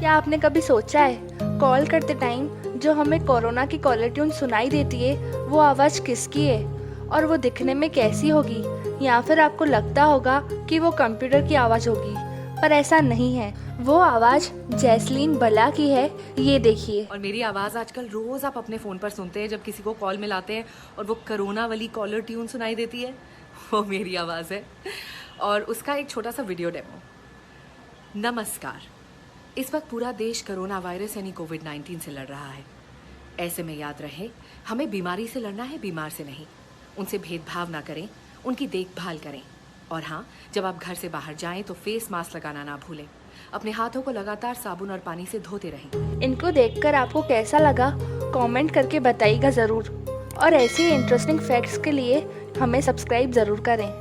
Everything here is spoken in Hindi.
क्या आपने कभी सोचा है कॉल करते टाइम जो हमें कोरोना की कॉलर ट्यून सुनाई देती है वो आवाज़ किसकी है और वो दिखने में कैसी होगी? या फिर आपको लगता होगा कि वो कंप्यूटर की आवाज़ होगी, पर ऐसा नहीं है। वो आवाज़ जैस्लीन बला की है। ये देखिए। और मेरी आवाज़ आजकल रोज़ आप अपने फ़ोन पर सुनते हैं जब किसी को कॉल मिलाते हैं और वो कोरोना वाली कॉलर ट्यून सुनाई देती है, वो मेरी आवाज़ है। और उसका एक छोटा सा वीडियो डेमो। नमस्कार। इस वक्त पूरा देश कोरोना वायरस यानी कोविड-19 से लड़ रहा है। ऐसे में याद रहे, हमें बीमारी से लड़ना है, बीमार से नहीं। उनसे भेदभाव ना करें, उनकी देखभाल करें। और हाँ, जब आप घर से बाहर जाएं तो फेस मास्क लगाना ना भूलें। अपने हाथों को लगातार साबुन और पानी से धोते रहें। इनको देखकर आपको कैसा लगा कमेंट करके बताइएगा ज़रूर। और ऐसे ही इंटरेस्टिंग फैक्ट्स के लिए हमें सब्सक्राइब ज़रूर करें।